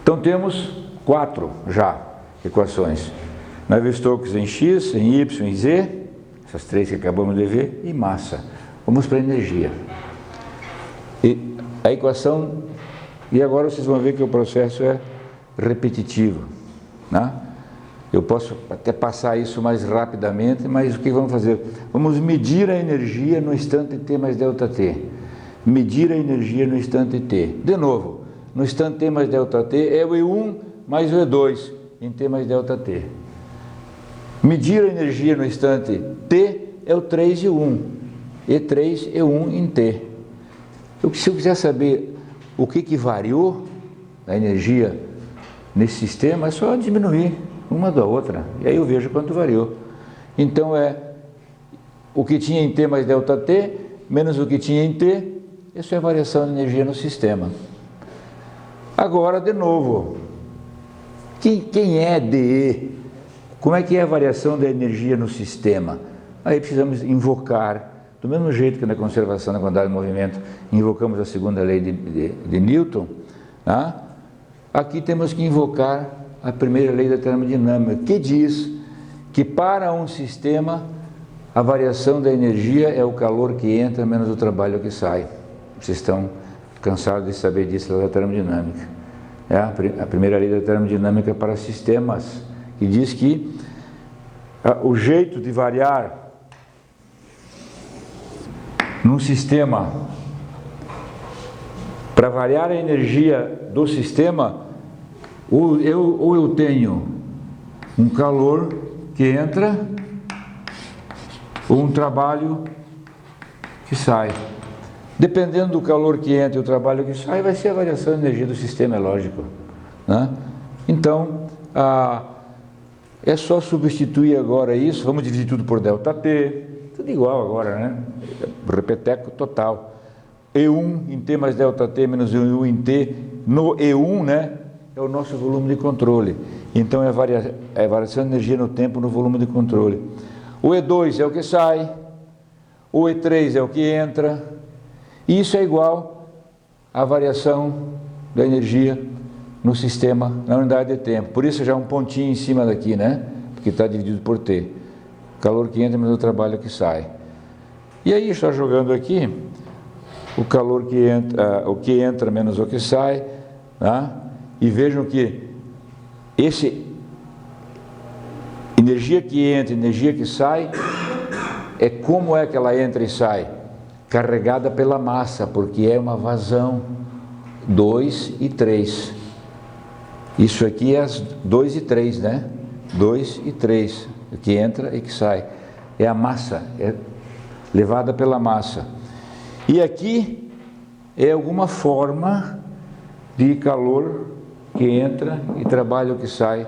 Então temos 4 já equações. Navier-Stokes em X, em Y, em Z, essas 3 que acabamos de ver, e massa. Vamos para a energia. E a equação, e agora vocês vão ver que o processo é repetitivo, né? Eu posso até passar isso mais rapidamente, mas o que vamos fazer? Vamos medir a energia no instante t mais ΔT. Medir a energia no instante t. De novo, no instante t mais ΔT é o E1 mais o E2 em t mais ΔT. Medir a energia no instante t é o 3 e 1. E3, E1 em t. Se eu quiser saber o que variou a energia nesse sistema, é só diminuir uma da outra, e aí eu vejo quanto variou. Então é o que tinha em t mais ΔT menos o que tinha em t, isso é a variação de energia no sistema. Agora, de novo, quem é dE? Como é que é a variação da energia no sistema? Aí precisamos invocar, do mesmo jeito que na conservação da quantidade de movimento invocamos a segunda lei de Newton, tá? Aqui temos que invocar a primeira lei da termodinâmica, que diz que para um sistema a variação da energia é o calor que entra menos o trabalho que sai. Vocês estão cansados de saber disso da termodinâmica. É a primeira lei da termodinâmica para sistemas, que diz que o jeito de variar num sistema, para variar a energia do sistema, ou eu tenho um calor que entra ou um trabalho que sai. Dependendo do calor que entra e o trabalho que sai, vai ser a variação de energia do sistema, é lógico, né? Então, é só substituir agora isso, vamos dividir tudo por ΔT, tudo igual agora, né? Repeteco total. E1 em T mais ΔT menos E1 em T, no E1, né? É o nosso volume de controle. Então é a variação de energia no tempo no volume de controle. O E2 é o que sai, o E3 é o que entra, e isso é igual à variação da energia no sistema, na unidade de tempo. Por isso já é um pontinho em cima daqui, né? Porque está dividido por T. Calor que entra menos o trabalho que sai. E aí, só jogando aqui, o calor que entra, o que entra menos o que sai, tá? E vejam que energia que entra, energia que sai, é como é que ela entra e sai? Carregada pela massa, porque é uma vazão 2 e 3. Isso aqui é as 2 e 3, né? 2 e 3, que entra e que sai. É a massa, é levada pela massa. E aqui é alguma forma de calor que entra e trabalho que sai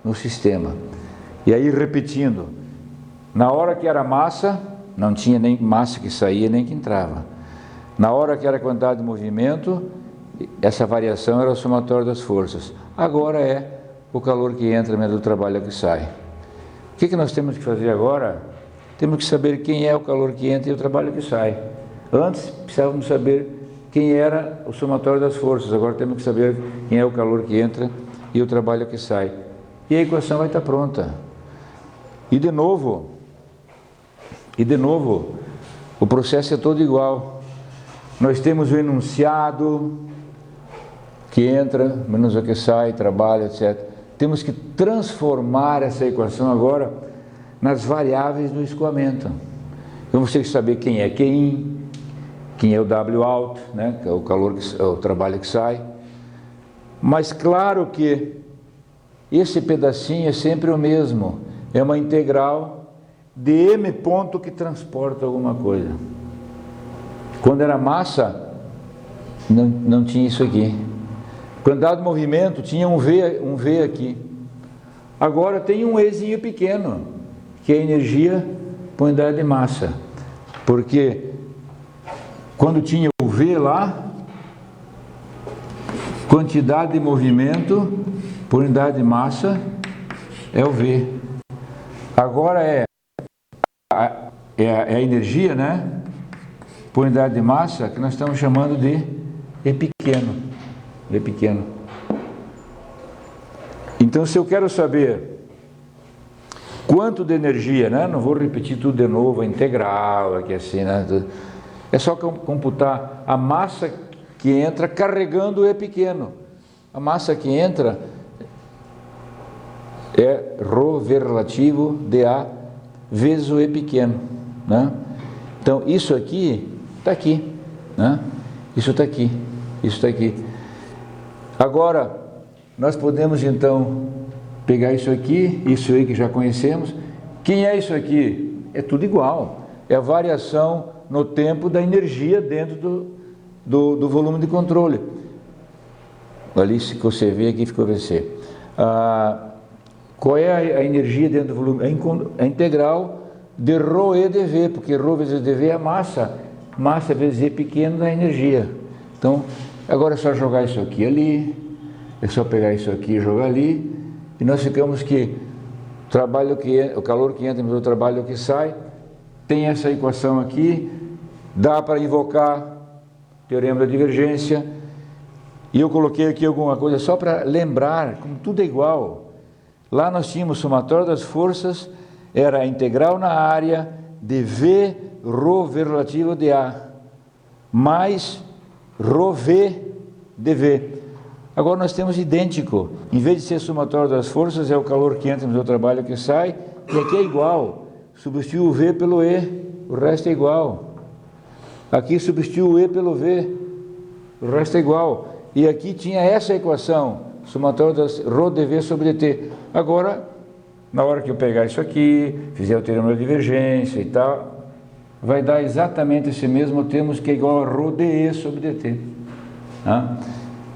no sistema. E aí, repetindo, na hora que era massa, não tinha nem massa que saía nem que entrava. Na hora que era quantidade de movimento, essa variação era o somatório das forças. Agora é o calor que entra menos o trabalho que sai. O que nós temos que fazer agora? Temos que saber quem é o calor que entra e o trabalho que sai. Antes, precisávamos saber quem era o somatório das forças. Agora temos que saber quem é o calor que entra e o trabalho que sai. E a equação vai estar pronta. E de novo, o processo é todo igual. Nós temos o enunciado que entra, menos o que sai, trabalho, etc. Temos que transformar essa equação agora nas variáveis do escoamento. Vamos ter que saber quem é Qin, quem é o Wout, né, que é o calor, o trabalho que sai. Mas claro que esse pedacinho é sempre o mesmo, é uma integral de m ponto que transporta alguma coisa. Quando era massa, não tinha isso aqui. Quando dado movimento, tinha um V aqui. Agora tem um Ezinho pequeno, que é a energia por unidade de massa. Porque quando tinha o V lá, quantidade de movimento por unidade de massa é o V. Agora é a energia, né, por unidade de massa, que nós estamos chamando de E pequeno. E pequeno. Então, se eu quero saber quanto de energia, né? Não vou repetir tudo de novo, a integral, aqui assim, né? É só computar a massa que entra carregando o E pequeno. A massa que entra é ρ relativo dA vezes o E pequeno, né? Então, isso aqui está aqui, né? Isso está aqui, isso está aqui. Agora, nós podemos então pegar isso aí que já conhecemos. Quem é isso aqui? É tudo igual. É a variação no tempo da energia dentro do volume de controle. Ali, se você vê aqui, ficou VC. Qual é a energia dentro do volume? A integral de ρE dV, porque ρ vezes dV é a massa. Massa vezes E pequeno da energia. Então, agora é só jogar isso aqui ali, é só pegar isso aqui e jogar ali, e nós ficamos que o calor que entra no trabalho que sai, tem essa equação aqui, dá para invocar o teorema da divergência, e eu coloquei aqui alguma coisa só para lembrar, como tudo é igual. Lá nós tínhamos o somatório das forças, era a integral na área de V ρ relativo de A, mais ρV dV. Agora nós temos idêntico, em vez de ser somatório das forças, é o calor que entra no seu trabalho que sai, e aqui é igual, substitui o V pelo E, o resto é igual. Aqui substitui o E pelo V, o resto é igual. E aqui tinha essa equação, somatório das ρ dV sobre dt. Agora, na hora que eu pegar isso aqui, fizer o teorema da divergência e tal, vai dar exatamente esse mesmo termo que é igual a ρ dE sobre dt.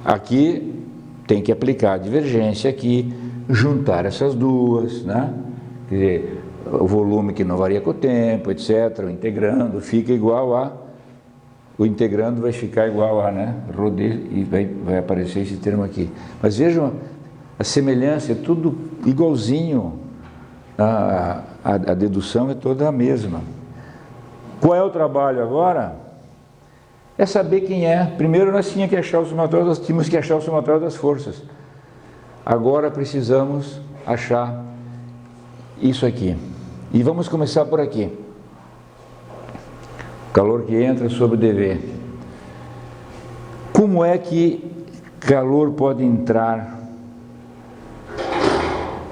Aqui tem que aplicar a divergência aqui, juntar essas duas, né? Quer dizer, o volume que não varia com o tempo, etc. O integrando fica igual a... O integrando vai ficar igual a, né? ρ d, e vai aparecer esse termo aqui. Mas vejam, a semelhança é tudo igualzinho. A dedução é toda a mesma. Qual é o trabalho agora? É saber quem é. Primeiro nós tínhamos que achar o somatório das forças. Agora precisamos achar isso aqui. E vamos começar por aqui. Calor que entra sobre dV. Como é que calor pode entrar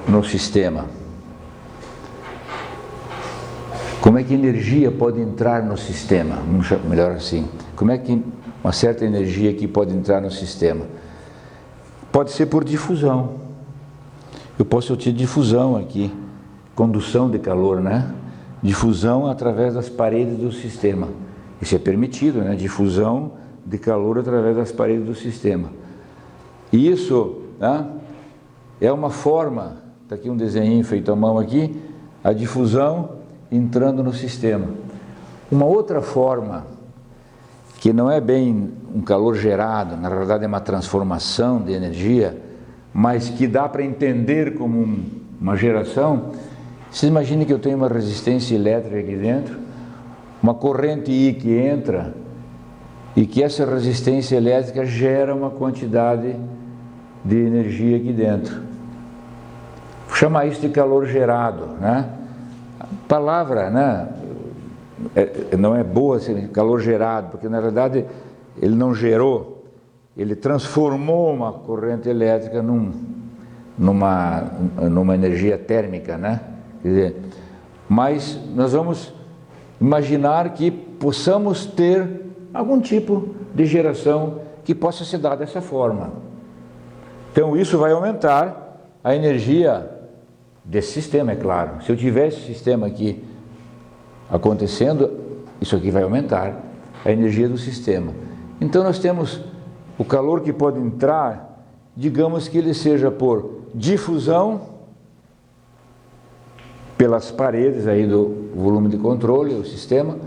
no sistema? Como é que energia pode entrar no sistema? Melhor assim. Como é que uma certa energia aqui pode entrar no sistema? Pode ser por difusão. Eu posso ter difusão aqui, condução de calor, né? Difusão através das paredes do sistema. Isso é permitido, né? Difusão de calor através das paredes do sistema. E isso, né, é uma forma, está aqui um desenho feito à mão aqui, a difusão entrando no sistema. Uma outra forma, que não é bem um calor gerado, na verdade é uma transformação de energia, mas que dá para entender como uma geração. Vocês imaginem que eu tenho uma resistência elétrica aqui dentro, uma corrente I que entra, e que essa resistência elétrica gera uma quantidade de energia aqui dentro. Vou chamar isso de calor gerado, né? A palavra, né, não é boa assim, calor gerado, porque na verdade ele não gerou, ele transformou uma corrente elétrica numa energia térmica, né? Quer dizer, mas nós vamos imaginar que possamos ter algum tipo de geração que possa se dar dessa forma. Então isso vai aumentar a energia desse sistema, é claro. Se eu tiver esse sistema aqui acontecendo, isso aqui vai aumentar a energia do sistema. Então nós temos o calor que pode entrar, digamos que ele seja por difusão pelas paredes aí do volume de controle, o sistema,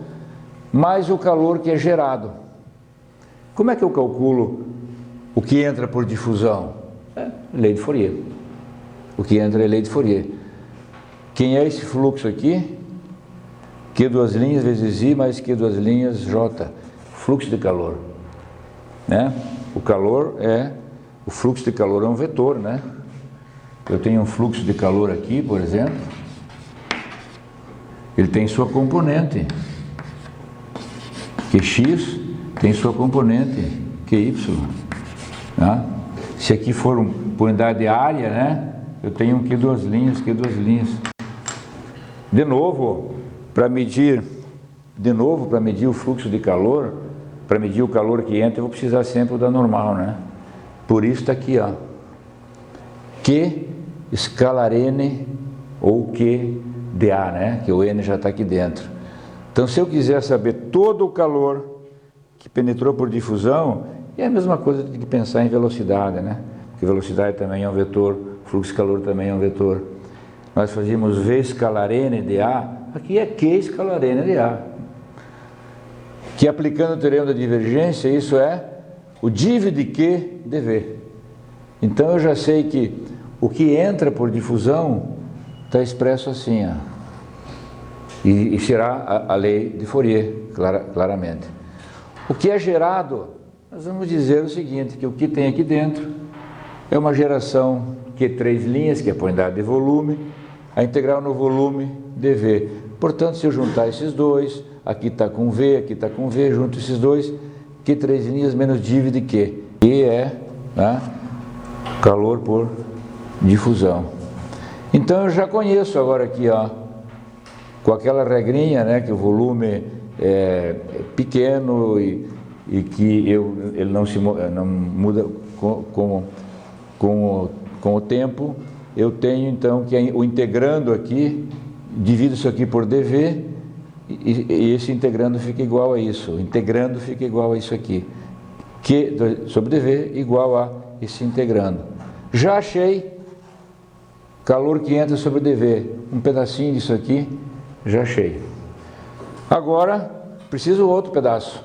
mais o calor que é gerado. Como é que eu calculo o que entra por difusão? Lei de Fourier. O que entra é lei de Fourier. Quem é esse fluxo aqui? Q duas linhas vezes I mais Q duas linhas J. Fluxo de calor. Né? O fluxo de calor é um vetor, né? eu tenho um fluxo de calor aqui, por exemplo, ele tem sua componente, Qx tem sua componente, Qy. Tá? Se aqui for por unidade de área, né, eu tenho aqui duas linhas, De novo, para medir o fluxo de calor, para medir o calor que entra, eu vou precisar sempre da normal, né? Por isso está aqui, ó, Q escalar N ou Q dA, né? Que o N já está aqui dentro. Então, se eu quiser saber todo o calor que penetrou por difusão, é a mesma coisa de pensar em velocidade, né? Porque velocidade também é um vetor, fluxo de calor também é um vetor. Nós fazíamos V escalar N dA, aqui é Q escalar N dA. Que aplicando o teorema da divergência, isso é o div de Q dV. Então eu já sei que o que entra por difusão está expresso assim, ó. E será a lei de Fourier, claramente. O que é gerado, nós vamos dizer o seguinte, que o que tem aqui dentro é uma geração Q3 linhas, que é a unidade de volume, a integral no volume dV. Portanto, se eu juntar esses dois, aqui está com V, aqui está com V, junto esses dois, Q3 linhas menos div de Q. E é, né, calor por difusão. Então eu já conheço agora aqui, ó, com aquela regrinha, né, que o volume é pequeno e que ele não muda com o tempo, eu tenho então que o integrando aqui, divido isso aqui por dV, e esse integrando fica igual a isso, o integrando fica igual a isso aqui, Q sobre dV igual a esse integrando. Já achei calor que entra sobre dV, um pedacinho disso aqui, já achei. Agora, preciso outro pedaço,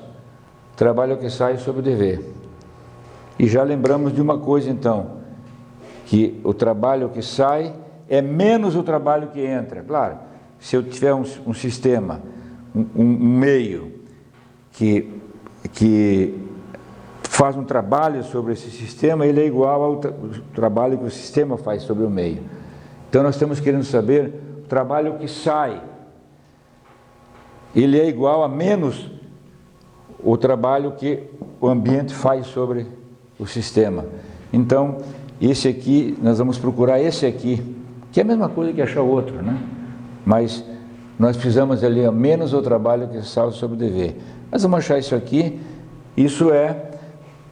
trabalho que sai sobre dV. E já lembramos de uma coisa então, que o trabalho que sai é menos o trabalho que entra. Claro, se eu tiver um sistema, um meio que faz um trabalho sobre esse sistema, ele é igual ao trabalho que o sistema faz sobre o meio. Então nós estamos querendo saber o trabalho que sai. Ele é igual a menos o trabalho que o ambiente faz sobre o sistema. Então, esse aqui, nós vamos procurar esse aqui, que é a mesma coisa que achar outro, né? Mas nós precisamos ali a menos o trabalho que sai sobre o dV. Nós vamos achar isso aqui, isso é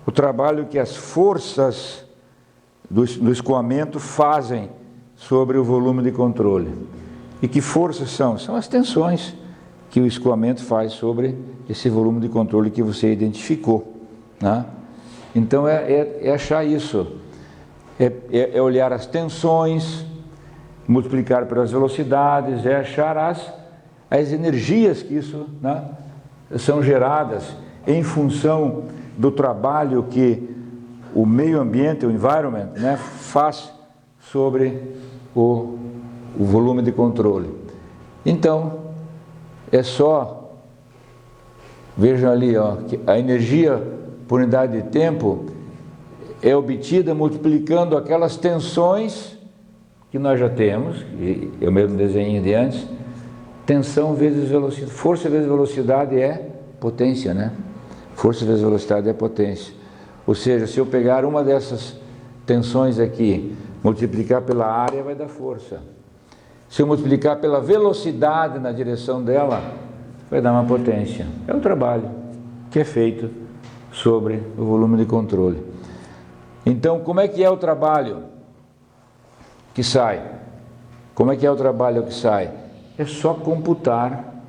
o trabalho que as forças do escoamento fazem sobre o volume de controle. E que forças são? São as tensões que o escoamento faz sobre esse volume de controle que você identificou, né? Então é achar isso, é olhar as tensões, multiplicar pelas velocidades, é achar as energias que isso, né, são geradas em função do trabalho que o meio ambiente, o environment, né, faz sobre o volume de controle. Então, é só, vejam ali, ó, que a energia por unidade de tempo é obtida multiplicando aquelas tensões que nós já temos, e eu mesmo desenhei de antes, tensão vezes velocidade, força vezes velocidade é potência, né? Força vezes velocidade é potência. Ou seja, se eu pegar uma dessas tensões aqui, multiplicar pela área, vai dar força. Se eu multiplicar pela velocidade na direção dela, vai dar uma potência. É o trabalho que é feito sobre o volume de controle. Então, como é que é o trabalho que sai? Como é que é o trabalho que sai? É só computar.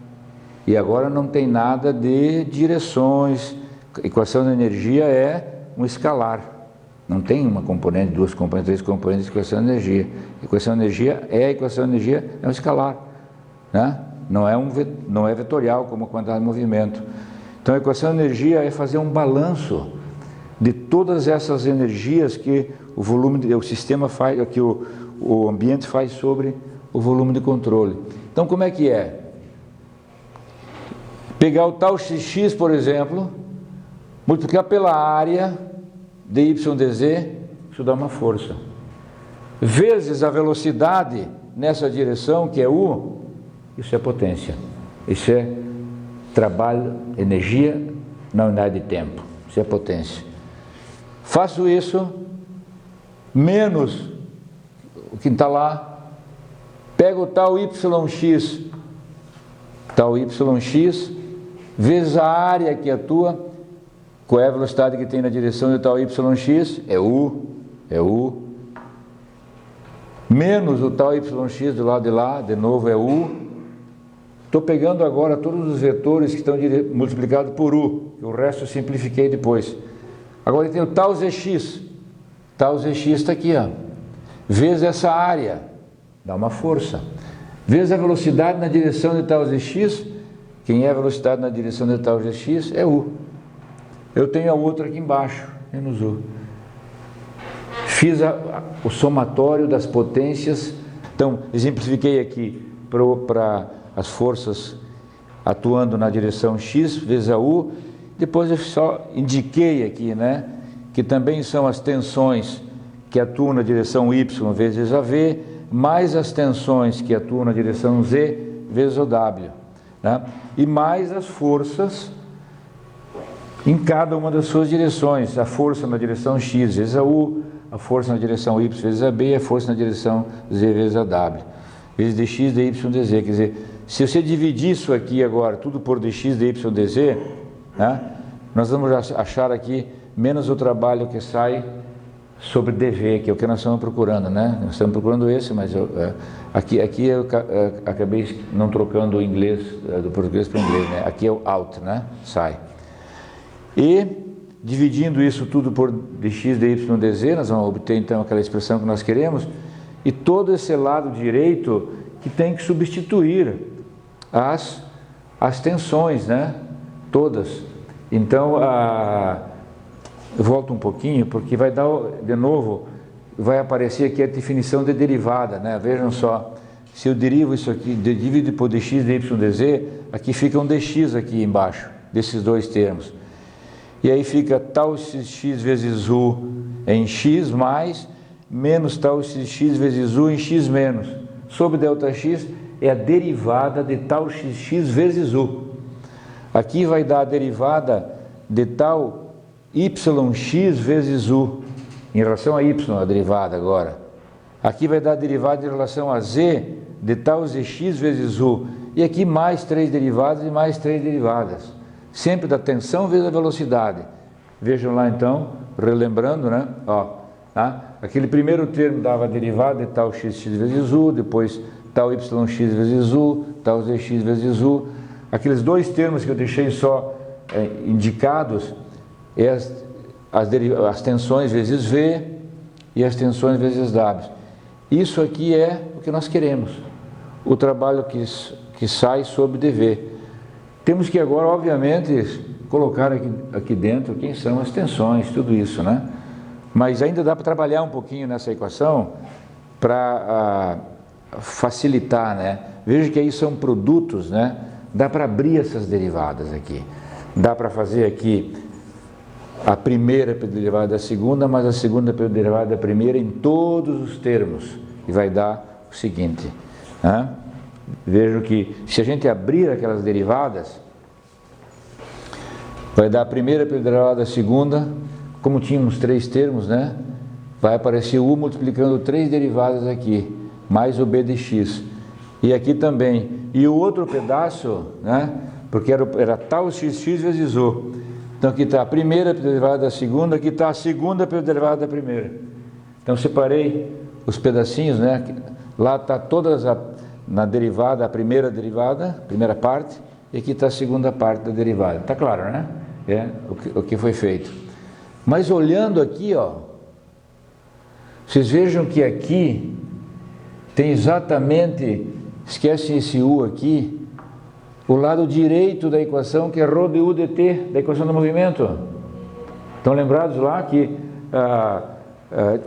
E agora não tem nada de direções. A equação da energia é um escalar. Não tem uma componente, duas componentes, três componentes de equação de energia. A equação de energia é um escalar, né? Não é vetorial como a quantidade de movimento. Então a equação de energia é fazer um balanço de todas essas energias que o sistema faz, que o ambiente faz sobre o volume de controle. Então como é que é? Pegar o tal xx, por exemplo, multiplicar pela área dy dz, isso dá uma força. vezes a velocidade nessa direção, que é U, isso é potência. Isso é trabalho, energia na unidade de tempo. Isso é potência. Faço isso menos o que está lá, pego o tal YX, vezes a área que atua, qual é a velocidade que tem na direção de tal YX? É U, menos o tal YX do lado de lá, de novo é U. Estou pegando agora todos os vetores que estão multiplicados por U, e o resto eu simplifiquei depois. Agora tem o tal ZX está aqui, ó. Vezes essa área, dá uma força. Vezes a velocidade na direção de tal ZX, quem é a velocidade na direção de tal ZX é U. Eu tenho a outra aqui embaixo, menos U. Fiz o somatório das potências, então exemplifiquei aqui para as forças atuando na direção X vezes a U, depois eu só indiquei aqui, né, que também são as tensões que atuam na direção Y vezes a V, mais as tensões que atuam na direção Z vezes o W, né, e mais as forças em cada uma das suas direções, a força na direção X vezes a U, a força na direção Y vezes a B, a força na direção Z vezes a W, vezes dx, dy, dz, quer dizer, se você dividir isso aqui agora, tudo por dx, dy, dz, né, nós vamos achar aqui menos o trabalho que sai sobre dv, que é o que nós estamos procurando, né? Nós estamos procurando esse, mas aqui eu acabei não trocando o inglês, do português para o inglês, né? Aqui é o out, né? Sai. E dividindo isso tudo por dx, dy, dz, nós vamos obter então aquela expressão que nós queremos, e todo esse lado direito que tem que substituir as tensões, né? Todas. Então, eu volto um pouquinho, porque vai dar, de novo, vai aparecer aqui a definição de derivada, né? Vejam só, se eu derivo isso aqui, divido por dx, dy, dz, aqui fica um dx aqui embaixo, desses dois termos. E aí fica tal x vezes u em x mais, menos tal x vezes u em x menos. Sobre ΔX é a derivada de tal xx vezes u. Aqui vai dar a derivada de tal yx vezes u, em relação a y, a derivada agora. Aqui vai dar a derivada em relação a z de tal zx vezes u. E aqui mais 3 derivadas e mais 3 derivadas. Sempre da tensão vezes a velocidade. Vejam lá então, relembrando, né? Ó, tá? Aquele primeiro termo dava a derivada de tal xx vezes u, depois tal yx vezes u, tal zx vezes u. Aqueles dois termos que eu deixei só indicados é as tensões vezes V e as tensões vezes W. Isso aqui é o que nós queremos, o trabalho que sai sobre dV. Temos que agora, obviamente, colocar aqui dentro quem são as tensões, tudo isso, né? Mas ainda dá para trabalhar um pouquinho nessa equação para facilitar, né? Veja que aí são produtos, né? Dá para abrir essas derivadas aqui. Dá para fazer aqui a primeira pela derivada da segunda, mas a segunda pela derivada da primeira em todos os termos. E vai dar o seguinte, né? Vejo que se a gente abrir aquelas derivadas, vai dar a primeira pela derivada da segunda, como tínhamos 3 termos, né? Vai aparecer u multiplicando 3 derivadas aqui, mais o b de x. E aqui também. E o outro pedaço, né? Porque era tal xx vezes u. Então aqui está a primeira pela derivada da segunda, aqui está a segunda pela derivada da primeira. Então separei os pedacinhos, né? Lá está todas na derivada, a primeira parte, e aqui está a segunda parte da derivada. Está claro, né? É o que foi feito. Mas olhando aqui, ó, vocês vejam que aqui tem exatamente, esquecem esse u aqui, o lado direito da equação, que é ρ de u dt, da equação do movimento. Estão lembrados lá que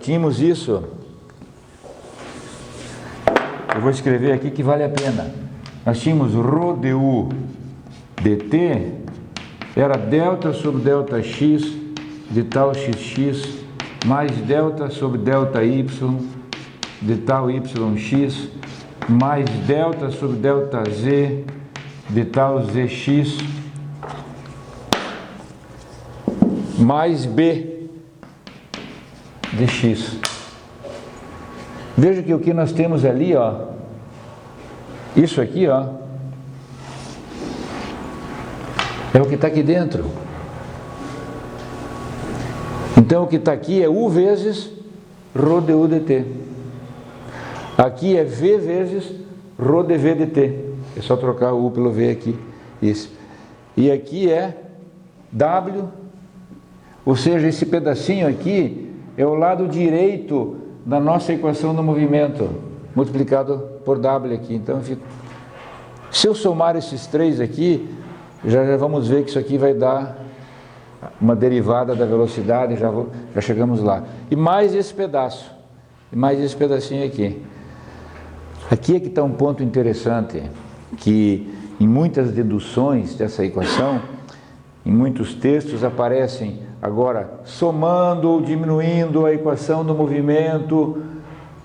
tínhamos isso? Eu vou escrever aqui que vale a pena. Nós tínhamos ρ de u dt, era delta sobre delta x de tal xx, mais delta sobre delta y, de tal yx mais delta sobre delta z de tal zx mais b de x. Veja que o que nós temos ali, ó, isso aqui, ó, é o que está aqui dentro. Então o que está aqui é U vezes ρ du dt. Aqui é V vezes ρ dV dt. É só trocar o U pelo V aqui. Isso. E aqui é W, ou seja, esse pedacinho aqui é o lado direito da nossa equação do movimento, multiplicado por W aqui. Então, se eu somar esses três aqui, já vamos ver que isso aqui vai dar uma derivada da velocidade, já chegamos lá. E mais esse pedaço, e mais esse pedacinho aqui. Aqui é que está um ponto interessante, que em muitas deduções dessa equação, em muitos textos aparecem agora somando ou diminuindo a equação do movimento.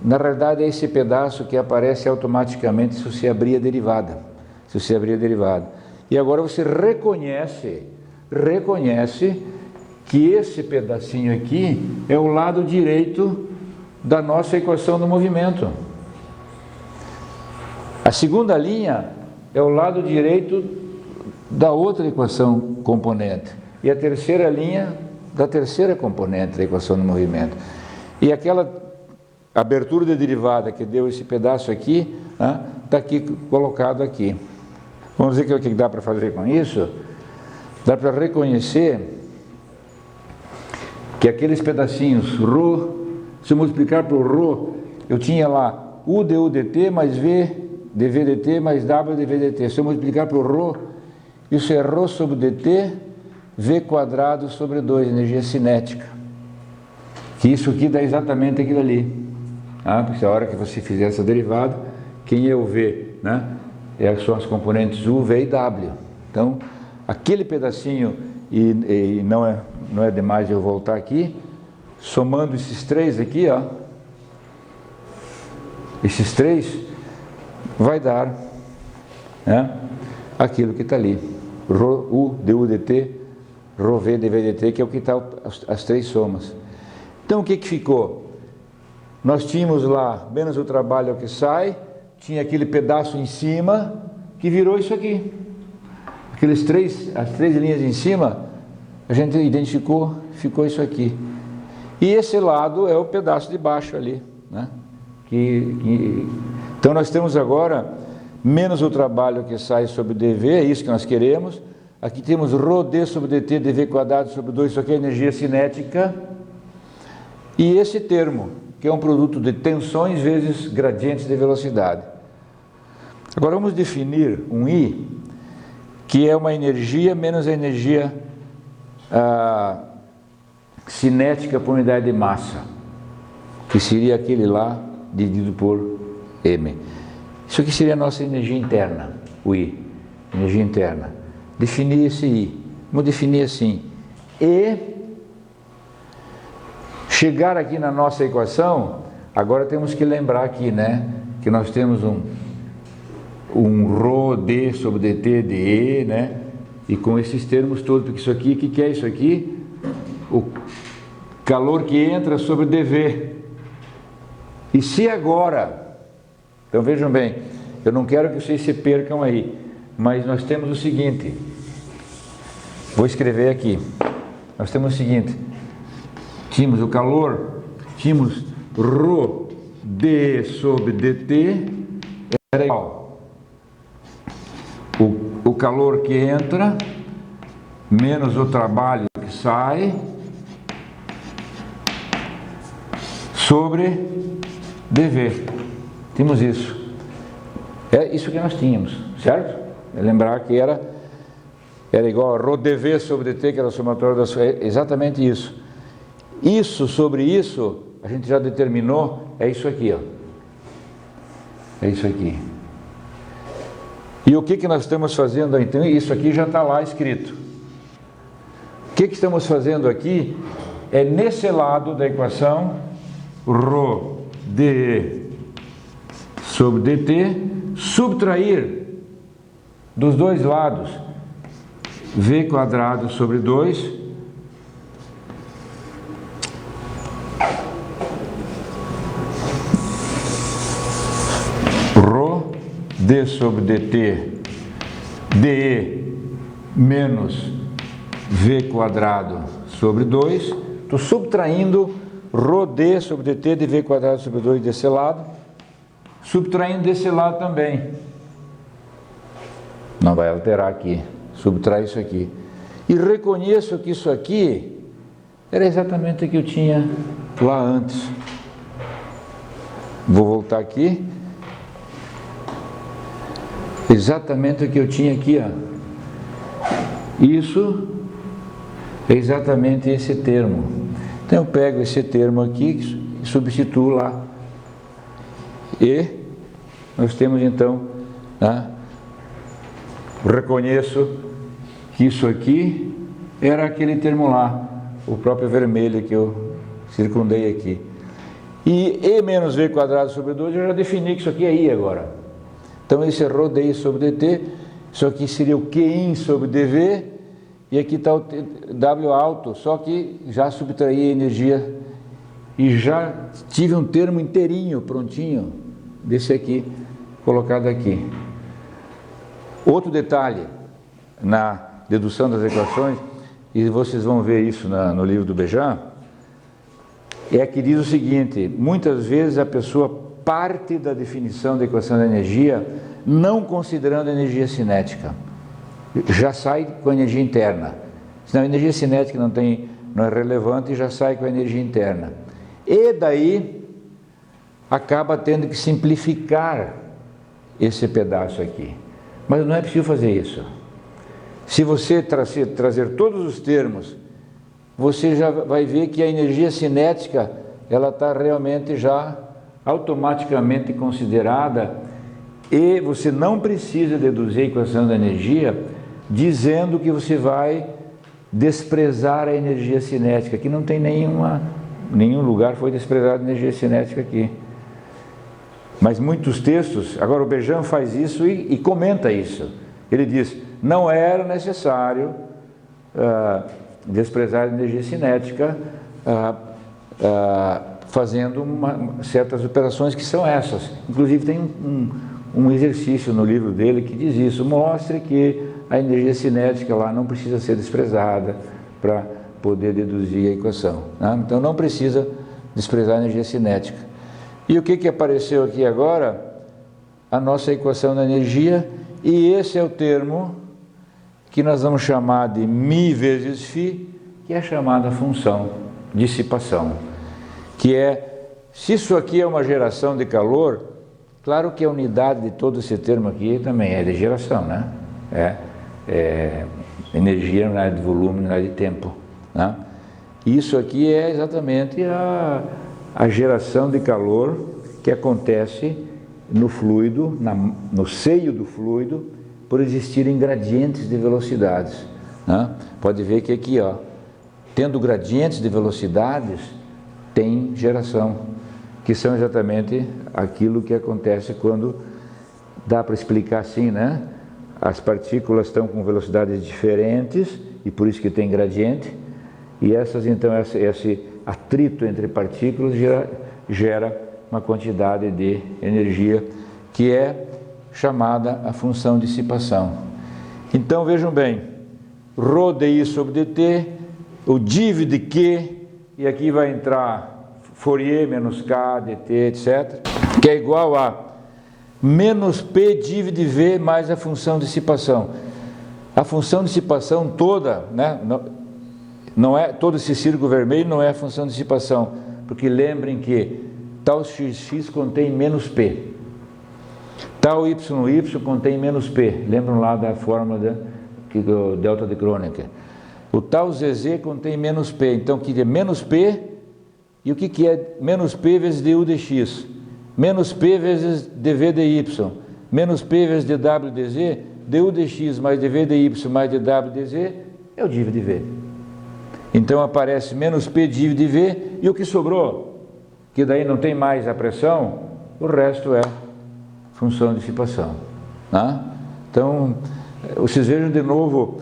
Na realidade é esse pedaço que aparece automaticamente se você abrir a derivada. Se você abrir a derivada. E agora você reconhece que esse pedacinho aqui é o lado direito da nossa equação do movimento. A segunda linha é o lado direito da outra equação componente. E a terceira linha da terceira componente da equação do movimento. E aquela abertura de derivada que deu esse pedaço aqui, está aqui colocado aqui. Vamos ver o que dá para fazer com isso? Dá para reconhecer que aqueles pedacinhos ρ, se eu multiplicar por ρ, eu tinha lá U du dt mais V dV dt mais W dV dt. Se eu multiplicar por ρ, isso é ρ sobre dt, V quadrado sobre 2, energia cinética. Que isso aqui dá exatamente aquilo ali. Porque a hora que você fizer essa derivada, quem é o V? São as componentes U, V e W. Então, aquele pedacinho, e não é demais eu voltar aqui, somando esses três aqui, ó, esses três, vai dar aquilo que está ali. U, du dt, ρv dv dt, que é o que está as três somas. Então o que ficou? Nós tínhamos lá, menos o trabalho que sai, tinha aquele pedaço em cima que virou isso aqui. As três linhas em cima, a gente identificou, ficou isso aqui. E esse lado é o pedaço de baixo ali, Então nós temos agora menos o trabalho que sai sobre dv, é isso que nós queremos. Aqui temos ρd sobre dt, dv quadrado sobre 2, isso aqui é energia cinética. E esse termo, que é um produto de tensões vezes gradientes de velocidade. Agora vamos definir um I, que é uma energia menos a energia cinética por unidade de massa, que seria aquele lá dividido por m. Isso aqui seria a nossa energia interna, o I, energia interna. Definir esse I, vamos definir assim, E, chegar aqui na nossa equação, agora temos que lembrar aqui, que nós temos um ρd sobre dt de E, e com esses termos todos, porque isso aqui, o que é isso aqui? O calor que entra sobre dV. E se agora, então vejam bem, eu não quero que vocês se percam aí, mas nós temos o seguinte, vou escrever aqui, nós temos o seguinte, tínhamos o calor, tínhamos ρd sobre dt, era igual o calor que entra, menos o trabalho que sai, sobre dV. Tínhamos isso. É isso que nós tínhamos, certo? Lembrar que era igual a ρdV sobre dt, que era o somatório das... exatamente isso. Isso sobre isso, a gente já determinou, é isso aqui, ó. É isso aqui. E o que nós estamos fazendo? Então, isso aqui já está lá escrito. O que estamos fazendo aqui é nesse lado da equação, ρ de sobre dt, subtrair dos dois lados v quadrado sobre 2 ρ d sobre dt dE menos v quadrado sobre 2. Estou subtraindo ρd sobre dt de v quadrado sobre 2 desse lado, subtraindo desse lado também. Não vai alterar aqui, subtrai isso aqui. E reconheço que isso aqui era exatamente o que eu tinha lá antes. Vou voltar aqui. Exatamente o que eu tinha aqui, ó. Isso é exatamente esse termo. Então eu pego esse termo aqui e substituo lá. E nós temos então, né, reconheço que isso aqui era aquele termo lá, o próprio vermelho que eu circundei aqui. E E menos V quadrado sobre 2, eu já defini que isso aqui é I agora. Então esse é ρ dI sobre dt, isso aqui seria o Qin sobre dV, e aqui está o W alto, só que já subtraí a energia e já tive um termo inteirinho, prontinho, desse aqui, colocado aqui. Outro detalhe na dedução das equações, e vocês vão ver isso no livro do Bejan, é que diz o seguinte: muitas vezes a pessoa parte da definição da equação da energia não considerando a energia cinética, já sai com a energia interna. Senão a energia cinética não é relevante e já sai com a energia interna. E daí acaba tendo que simplificar esse pedaço aqui. Mas não é preciso fazer isso. Se você trazer todos os termos, você já vai ver que a energia cinética ela está realmente já automaticamente considerada, e você não precisa deduzir a equação da energia dizendo que você vai desprezar a energia cinética. Aqui não tem nenhum lugar foi desprezada a energia cinética aqui. Mas muitos textos, agora o Bejan faz isso e comenta isso. Ele diz, não era necessário desprezar a energia cinética fazendo certas operações que são essas. Inclusive tem um exercício no livro dele que diz isso, mostre que a energia cinética lá não precisa ser desprezada para poder deduzir a equação, né? Então não precisa desprezar a energia cinética. E o que apareceu aqui agora? A nossa equação da energia, e esse é o termo que nós vamos chamar de μ vezes φ, que é a chamada função de dissipação, que é, se isso aqui é uma geração de calor, claro que a unidade de todo esse termo aqui também é de geração, né? Energia não é de volume, não é de tempo, né? Isso aqui é exatamente a geração de calor que acontece no fluido, no seio do fluido, por existirem gradientes de velocidades, né? Pode ver que aqui, ó, tendo gradientes de velocidades, tem geração, que são exatamente aquilo que acontece quando, dá para explicar assim, né? As partículas estão com velocidades diferentes, e por isso que tem gradiente, e essas, então, esse atrito entre partículas gera uma quantidade de energia que é chamada a função de dissipação. Então vejam bem, ρ dI sobre dt, o div de Q, e aqui vai entrar Fourier menos K, dt, etc., que é igual a menos P div de V mais a função de dissipação. A função de dissipação toda, né, não é, todo esse círculo vermelho não é a função de dissipação, porque lembrem que tal xx contém menos P, tal y contém menos P, lembram lá da fórmula do delta de Kronecker. O tal zz contém menos P, então que é menos P, e o que é menos P vezes du dx? Menos P vezes dv dy, menos P vezes dw dz, du dx mais dv dy mais dw dz é o div de V. Então aparece menos P div de V, e o que sobrou, que daí não tem mais a pressão, o resto é função de dissipação. Né? Então, vocês vejam de novo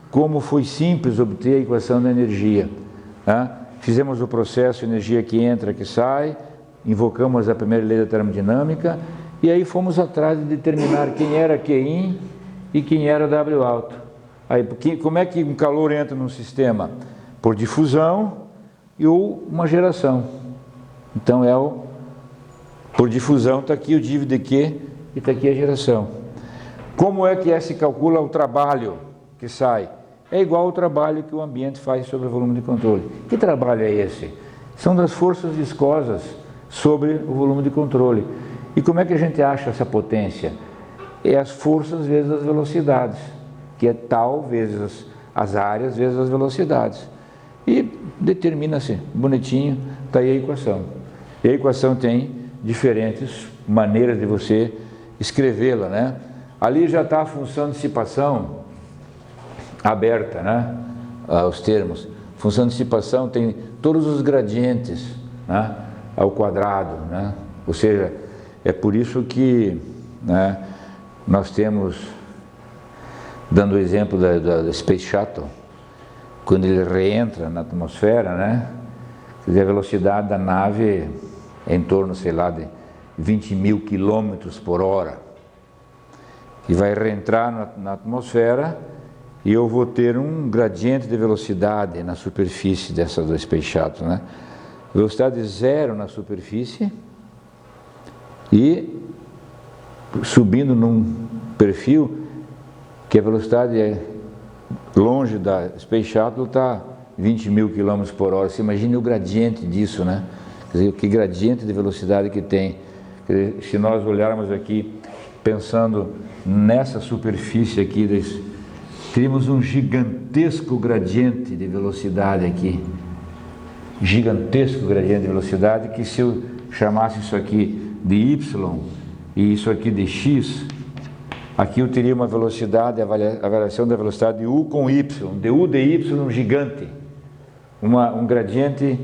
como foi simples obter a equação da energia. Né? Fizemos o processo, energia que entra, que sai, invocamos a primeira lei da termodinâmica e aí fomos atrás de determinar quem era Qin e quem era W alto. Aí, como é que um calor entra num sistema? Por difusão ou uma geração. Então por difusão está aqui o div de Q e está aqui a geração. Como é que se calcula o trabalho que sai? É igual ao trabalho que o ambiente faz sobre o volume de controle. Que trabalho é esse? São das forças viscosas sobre o volume de controle. E como é que a gente acha essa potência? É as forças vezes as velocidades, que é tal vezes as áreas vezes as velocidades. E determina-se, bonitinho, está aí a equação. E a equação tem diferentes maneiras de você escrevê-la, né? Ali já está a função de dissipação aberta, né? Os termos. Função de dissipação tem todos os gradientes, né? Ao quadrado, né? Ou seja, é por isso que, né, nós temos, dando o exemplo da Space Shuttle, quando ele reentra na atmosfera, né? Quer dizer, a velocidade da nave é em torno, sei lá, de 20.000 quilômetros por hora. E vai reentrar na atmosfera e eu vou ter um gradiente de velocidade na superfície dessa do Space Shuttle, né? Velocidade zero na superfície e subindo num perfil que a velocidade é longe da Space Shuttle, está 20.000 quilômetros por hora. Você imagine o gradiente disso, né? Quer dizer, que gradiente de velocidade que tem. Quer dizer, se nós olharmos aqui, pensando nessa superfície aqui, teríamos um gigantesco gradiente de velocidade aqui. Gigantesco gradiente de velocidade que, se eu chamasse isso aqui de Y e isso aqui de X, aqui eu teria uma velocidade, a variação da velocidade de U com Y, de U de Y gigante, um gradiente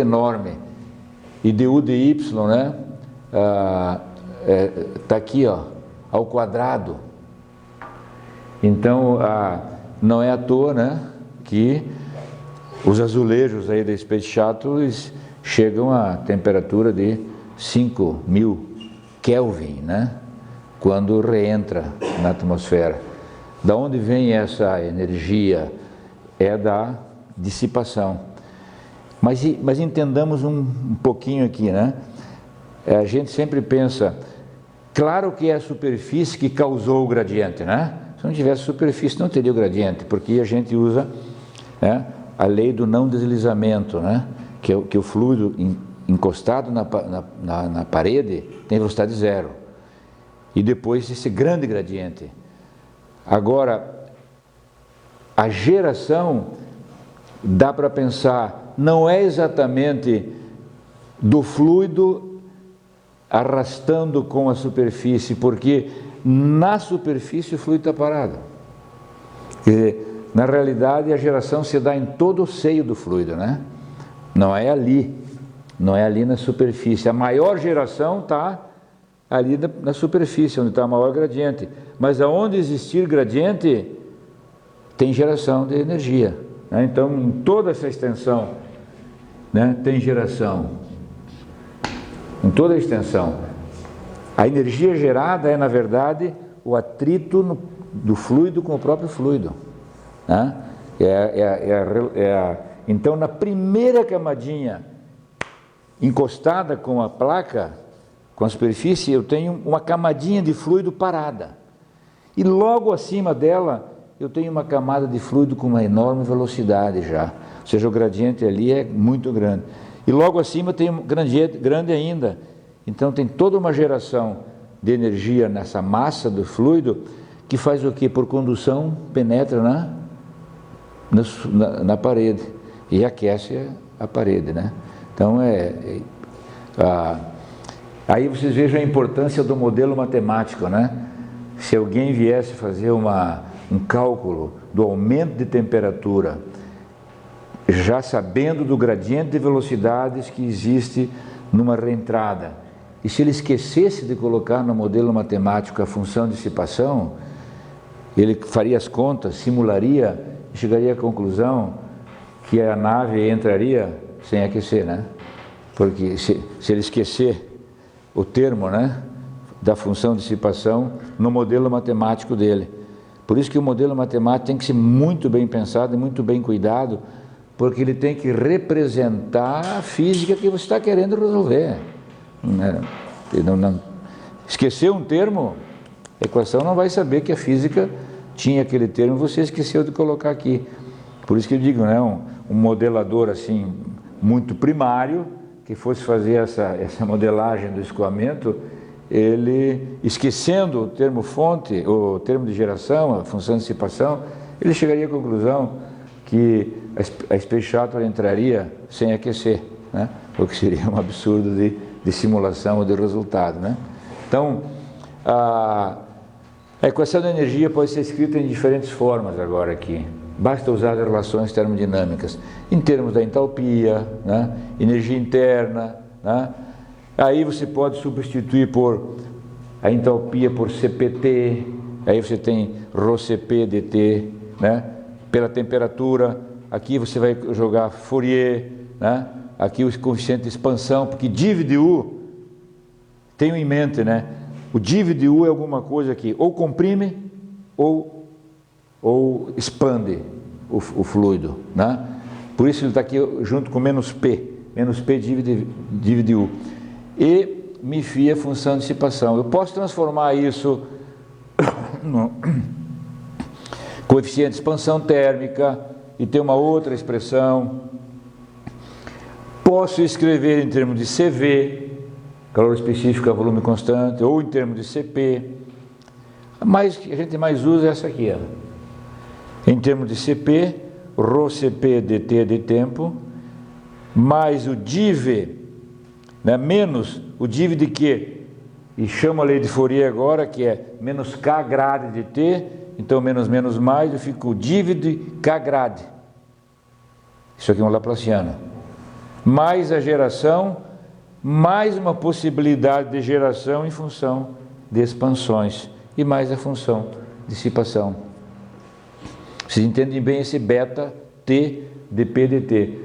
enorme, e de U de Y, né, está aqui, ó, ao quadrado. Então, não é à toa, né, que os azulejos aí da Space Shuttle chegam a temperatura de 5.000 Kelvin, né? Quando reentra na atmosfera. Da onde vem essa energia? É da dissipação. Mas entendamos um pouquinho aqui, né? A gente sempre pensa, claro que é a superfície que causou o gradiente, né? Se não tivesse superfície não teria o gradiente, porque a gente usa, né, a lei do não deslizamento, né? Que o fluido encostado na parede tem velocidade zero. E depois esse grande gradiente. Agora, a geração, dá para pensar, não é exatamente do fluido arrastando com a superfície, porque na superfície o fluido está parado. Quer dizer, na realidade a geração se dá em todo o seio do fluido, né? Não é ali na superfície. A maior geração está ali na superfície, onde está o maior gradiente. Mas aonde existir gradiente, tem geração de energia, né? Então, em toda essa extensão, né, tem geração. Em toda a extensão. A energia gerada é, na verdade, o atrito do fluido com o próprio fluido, né? Então, na primeira camadinha, encostada com a placa, com a superfície, eu tenho uma camadinha de fluido parada. E logo acima dela, eu tenho uma camada de fluido com uma enorme velocidade já. Ou seja, o gradiente ali é muito grande. E logo acima tem um gradiente grande ainda. Então tem toda uma geração de energia nessa massa do fluido que faz o quê? Por condução, penetra na parede e aquece a parede, né? Então aí vocês vejam a importância do modelo matemático, né? Se alguém viesse fazer um cálculo do aumento de temperatura, já sabendo do gradiente de velocidades que existe numa reentrada E se ele esquecesse de colocar no modelo matemático a função de dissipação, ele faria as contas, simularia e chegaria à conclusão que a nave entraria sem aquecer, né? Porque se ele esquecer o termo, né, da função de dissipação no modelo matemático dele. Por isso que o modelo matemático tem que ser muito bem pensado e muito bem cuidado, porque ele tem que representar a física que você está querendo resolver. Esquecer um termo, a equação não vai saber que a física tinha aquele termo, você esqueceu de colocar aqui. Por isso que eu digo, né, um modelador assim, muito primário, que fosse fazer essa modelagem do escoamento, ele, esquecendo o termo fonte, o termo de geração, a função de dissipação, ele chegaria à conclusão que a Space Shuttle entraria sem aquecer, né? O que seria um absurdo de simulação ou de resultado, né? Então, a equação da energia pode ser escrita em diferentes formas agora aqui. Basta usar as relações termodinâmicas, em termos da entalpia, né? Energia interna, né? Aí você pode substituir por a entalpia por CPT, aí você tem ρCp dt, né? Pela temperatura, aqui você vai jogar Fourier, né? Aqui o coeficiente de expansão, porque div de U, tenho em mente, né? O div de U é alguma coisa que ou comprime ou expande o fluido, né? Por isso ele está aqui junto com menos P div de U. E μφ é a função de dissipação. Eu posso transformar isso no coeficiente de expansão térmica e ter uma outra expressão. Posso escrever em termos de CV, calor específico a volume constante, ou em termos de CP. Mas a gente mais usa essa aqui, ó. Em termos de CP, ρCp dt de tempo, mais o div, né, menos o div de Q, e chamo a lei de Fourier agora, que é menos K grade de T, então menos menos mais, eu fico o div de K grade. Isso aqui é um laplaciano. Mais a geração, mais uma possibilidade de geração em função de expansões, e mais a função de dissipação. Vocês entendem bem esse beta T dp dt.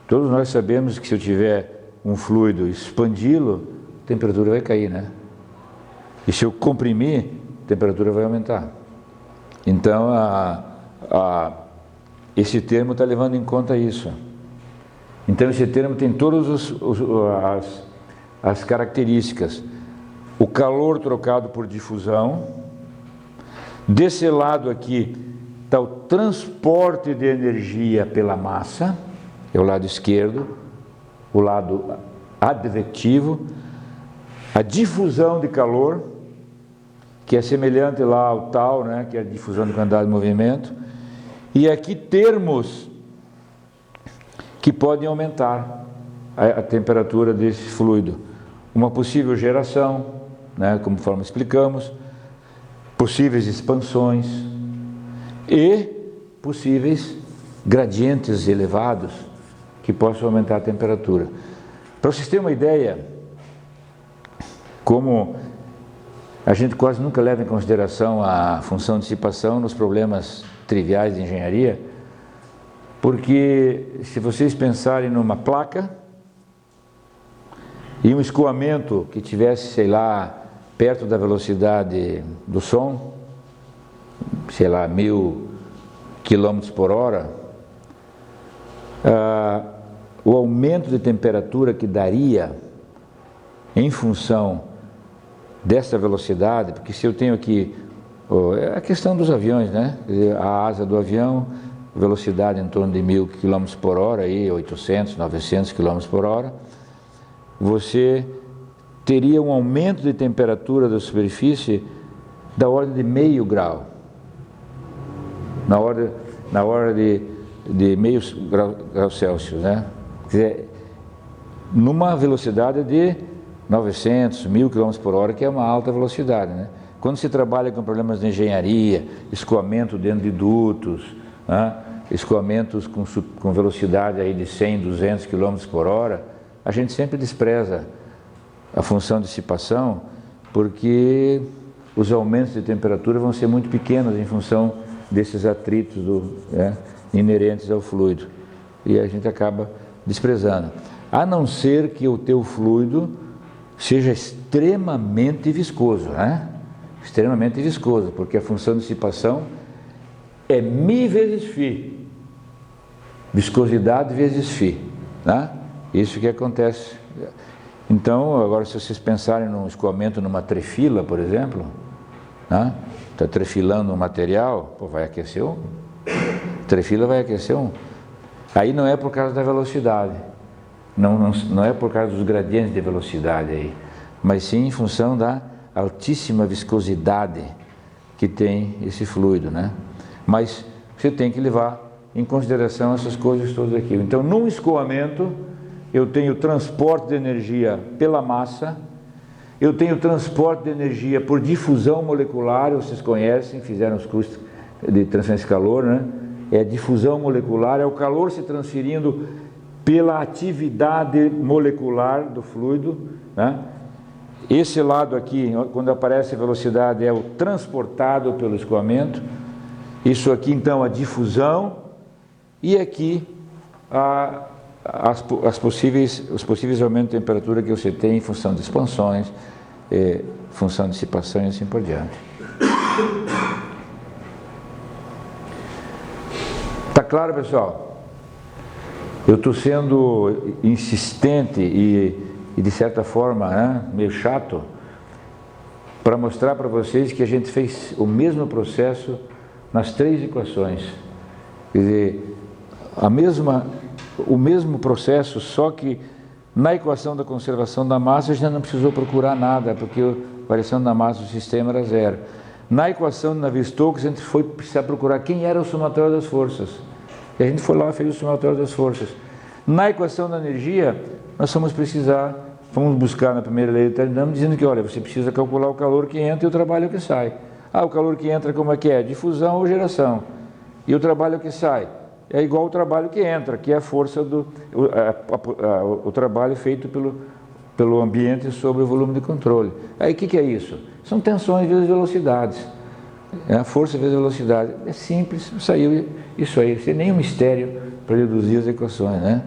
Todos nós sabemos que se eu tiver um fluido expandi-lo, a temperatura vai cair, né? E se eu comprimir, a temperatura vai aumentar. Então, esse termo está levando em conta isso. Então, esse termo tem todas as características. O calor trocado por difusão. Desse lado aqui está o transporte de energia pela massa, é o lado esquerdo, o lado advectivo, a difusão de calor, que é semelhante lá ao tal, né, que é a difusão de quantidade de movimento, e aqui termos que podem aumentar a temperatura desse fluido. Uma possível geração, né, conforme explicamos, possíveis expansões e possíveis gradientes elevados que possam aumentar a temperatura. Para vocês terem uma ideia, como a gente quase nunca leva em consideração a função de dissipação nos problemas triviais de engenharia, porque se vocês pensarem numa placa e um escoamento que tivesse, sei lá, perto da velocidade do som, sei lá, 1000 km/h, o aumento de temperatura que daria em função dessa velocidade, porque se eu tenho aqui a questão dos aviões, né? A asa do avião, velocidade em torno de 1000 km/h, aí 800, 900 km/h, você teria um aumento de temperatura da superfície da ordem de meio grau, na ordem de meio grau Celsius, né? Quer dizer, numa velocidade de 900, 1000 km/h, que é uma alta velocidade, né? Quando se trabalha com problemas de engenharia, escoamento dentro de dutos, né? Escoamentos com velocidade aí de 100, 200 km/h, a gente sempre despreza a função de dissipação, porque os aumentos de temperatura vão ser muito pequenos em função desses atritos inerentes ao fluido. E a gente acaba desprezando. A não ser que o teu fluido seja extremamente viscoso, né? Extremamente viscoso, porque a função de dissipação é μ vezes φ. Viscosidade vezes φ, né? Isso que acontece. Então, agora se vocês pensarem num escoamento numa trefila, por exemplo, né? Está trefilando um material, pô, vai aquecer um. Trefila vai aquecer um. Aí não é por causa da velocidade, não é por causa dos gradientes de velocidade aí, mas sim em função da altíssima viscosidade que tem esse fluido, né? Mas você tem que levar em consideração essas coisas todas aqui. Então, num escoamento, eu tenho transporte de energia pela massa, eu tenho transporte de energia por difusão molecular, vocês conhecem, fizeram os cursos de transferência de calor, né? É difusão molecular, é o calor se transferindo pela atividade molecular do fluido, né? Esse lado aqui, quando aparece a velocidade, é o transportado pelo escoamento. Isso aqui, então, a difusão. E aqui, os possíveis aumentos de temperatura que você tem em função de expansões, função de dissipação e assim por diante. Tá claro, pessoal? Eu estou sendo insistente e de certa forma, né, meio chato, para mostrar para vocês que a gente fez o mesmo processo nas 3 equações. Quer dizer, o mesmo processo, só que na equação da conservação da massa a gente não precisou procurar nada, porque a variação da massa do sistema era 0. Na equação de Navier-Stokes a gente foi precisar procurar quem era o somatório das forças. E a gente foi lá e fez o somatório das forças. Na equação da energia, nós fomos buscar na primeira lei de termodinâmica, dizendo que, olha, você precisa calcular o calor que entra e o trabalho que sai. Ah, o calor que entra como é que é? Difusão ou geração. E o trabalho que sai? É igual ao trabalho que entra, que é a força o trabalho feito pelo ambiente sobre o volume de controle. Aí o que é isso? São tensões vezes velocidades. A força vezes velocidade. É simples, saiu isso aí, sem nenhum mistério para deduzir as equações, né?